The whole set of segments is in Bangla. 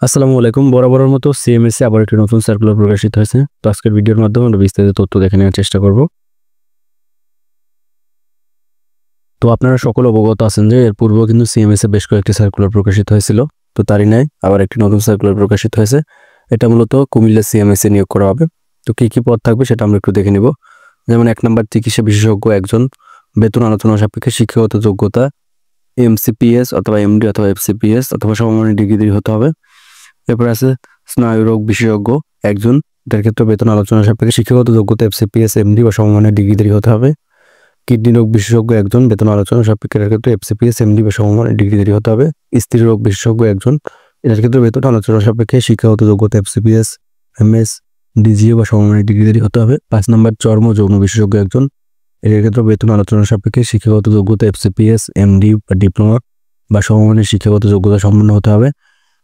আসসালামু আলাইকুম। বরাবরের মতো সিএমএস এ আবার একটি নতুন সার্কুলার প্রকাশিত হয়েছে। তো আজকের ভিডিওর মাধ্যমে আমরা বিস্তারিত তথ্য দেখে নেওয়ার চেষ্টা করব। তো আপনারা সকলে অবগত আছেন যে এর পূর্বেও কিন্তু সিএমএস এ বেশ কয়েকটি সার্কুলার প্রকাশিত হয়েছিল। তো তারই ন্যায় আবার একটি নতুন সার্কুলার প্রকাশিত হয়েছে। এটা মূলত কুমিল্লা সিএমএস এ নিয়োগ করা হবে। তো কি পদ থাকবে সেটা আমরা একটু দেখে নিব। যেমন 1 নাম্বার চিকিৎসা বিশেষজ্ঞ একজন, বেতন আলোচনা সাপেক্ষে শিক্ষাগত যোগ্যতা এমসিপিএস অথবা এমডি অথবা এফসিপিএস অথবা সমমানের ডিগ্রি হতে হবে। এরপর আছে স্নায়ুরোগ বিশেষজ্ঞ একজন, এটার ক্ষেত্রে বেতন আলোচনা সাপেক্ষে শিক্ষাগত যোগ্যতা এফসিপিএস এমডি বা সমমানের ডিগ্রি হতে হবে। কিডনি রোগ বিশেষজ্ঞ একজন, বেতন আলোচনা সাপেক্ষে এটার ক্ষেত্রে এফসিপিএস এমডি বা সমমানের ডিগ্রি হতে হবে। স্ত্রী রোগ বিশেষজ্ঞ একজন, এটার ক্ষেত্রে বেতন আলোচনা সাপেক্ষে শিক্ষাগত যোগ্যতা এফসিপিএস এমএস ডিজিএ বা সমমানের ডিগ্রি হতে হবে। 5 নম্বর চর্ম যৌন বিশেষজ্ঞ একজন, এর ক্ষেত্রে বেতন আলোচনা সাপেক্ষে শিক্ষাগত যোগ্যতা এফসিপিএস এমডি বা ডিপ্লোমা বা সমমানের শিক্ষাগত যোগ্যতা সম্পন্ন হতে হবে।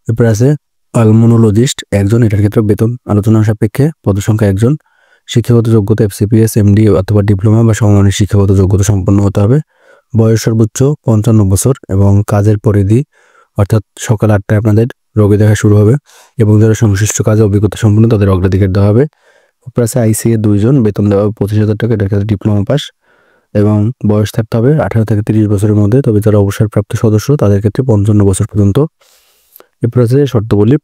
এরপর আছে পালমোনোলজিস্ট একজন, এটার ক্ষেত্রে বেতন আলোচনা সাপেক্ষে পদসংখ্যা একজন, শিক্ষাগত যোগ্যতা এফসিপিএস এমডি অথবা ডিপ্লোমা বা সমমানের শিক্ষাগত যোগ্যতা সম্পন্ন হতে হবে। বয়স সর্বোচ্চ 55 বছর এবং কাজের পরিধি অর্থাৎ সকাল 8টায় আপনাদের রোগী দেখা শুরু হবে এবং যারা সংশ্লিষ্ট কাজে অভিজ্ঞতা সম্পন্ন তাদের অগ্রাধিকার দেওয়া হবে। এরপর আছে আইসিএ 2 জন, বেতন দেওয়া হবে 25,000 টাকা, এটার ক্ষেত্রে ডিপ্লোমা পাস এবং বয়স থাকতে হবে 18 থেকে 30 বছরের মধ্যে, তবে যারা অবসরপ্রাপ্ত সদস্য তাদের ক্ষেত্রে 55 বছর পর্যন্ত। এরপর আছে শর্তাবলী,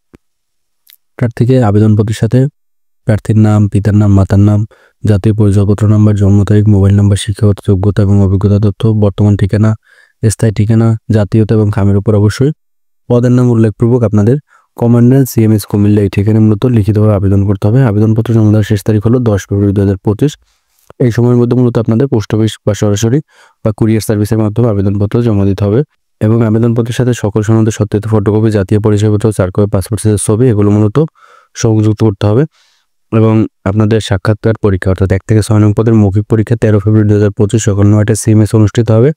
প্রার্থীকে আবেদনপত্রের সাথে প্রার্থীর নাম, পিতার নাম, মাতার নাম, জাতীয় পরিচয়পত্র নাম্বার, জন্ম তারিখ, মোবাইল নাম্বার, শিক্ষাগত যোগ্যতা এবং অভিজ্ঞতা তথ্য, বর্তমান ঠিকানা, স্থায়ী ঠিকানা, জাতীয়তা এবং খামের উপর অবশ্যই পদের নাম উল্লেখপূর্বক আপনাদের কমান্ড্যান্ট সিএমএস কুমিল্লা এই ঠিকানা মূলত লিখিতভাবে আবেদন করতে হবে। আবেদনপত্র জমা দেওয়ার শেষ তারিখ হলো 10 ফেব্রুয়ারি 2025। এই সময়ের মধ্যে মূলত আপনাদের পোস্ট অফিস বা সরাসরি বা কুরিয়ার সার্ভিসের মাধ্যমে আবেদনপত্র জমা দিতে হবে এবং আবেদনপত্রের সাথে সকল সনদের সত্যায়িত ফটোকপি, জাতীয় পরিচয়পত্র, 4 কপি পাসপোর্ট সাইজের ছবি এগুলো মূলত সংযুক্ত করতে হবে। এবং আপনাদের সাক্ষাৎকার পরীক্ষা অর্থাৎ 1 থেকে 6 নং পদের মৌখিক পরীক্ষা 13 ফেব্রুয়ারি 2025 সকাল 9টায় সিএমএস অনুষ্ঠিত হবে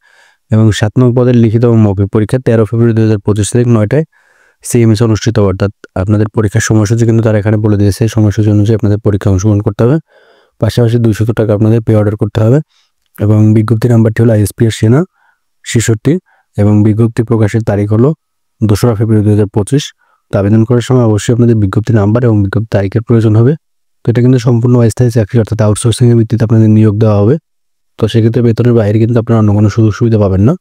এবং 7 নং পদের লিখিত এবং মৌখিক পরীক্ষা 13 ফেব্রুয়ারি 2025 তারিখ 9টায় সিএমএস অনুষ্ঠিত হবে। অর্থাৎ আপনাদের পরীক্ষার সময়সূচি কিন্তু তারা এখানে বলে দিয়েছে। সময়সূচি অনুযায়ী আপনাদের পরীক্ষা অংশগ্রহণ করতে হবে। পাশাপাশি 200 টাকা আপনাদের পে অর্ডার করতে হবে এবং বিজ্ঞপ্তি নাম্বারটি হলো আইএসপিএস সেনা 66 এবং বিজ্ঞপ্তি প্রকাশের তারিখ হলো 2রা ফেব্রুয়ারি 2025। তো আবেদন করার সময় অবশ্যই আপনাদের বিজ্ঞপ্তি নাম্বার এবং বিজ্ঞপ্তি তারিখের প্রয়োজন হবে। তো এটা কিন্তু সম্পূর্ণ অস্থায়ী চাকরি অর্থাৎ আউটসোর্সিং এর ভিত্তিতে আপনাদের নিয়োগ দেওয়া হবে। তো সেক্ষেত্রে বেতনের বাইরে কিন্তু আপনারা অন্য কোনো সুযোগ সুবিধা পাবেন না।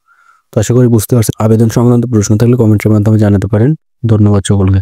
তো আশা করি বুঝতে পারছেন। আবেদন সংক্রান্ত প্রশ্ন থাকলে কমেন্টের মাধ্যমে জানাতে পারেন। ধন্যবাদ সকলকে।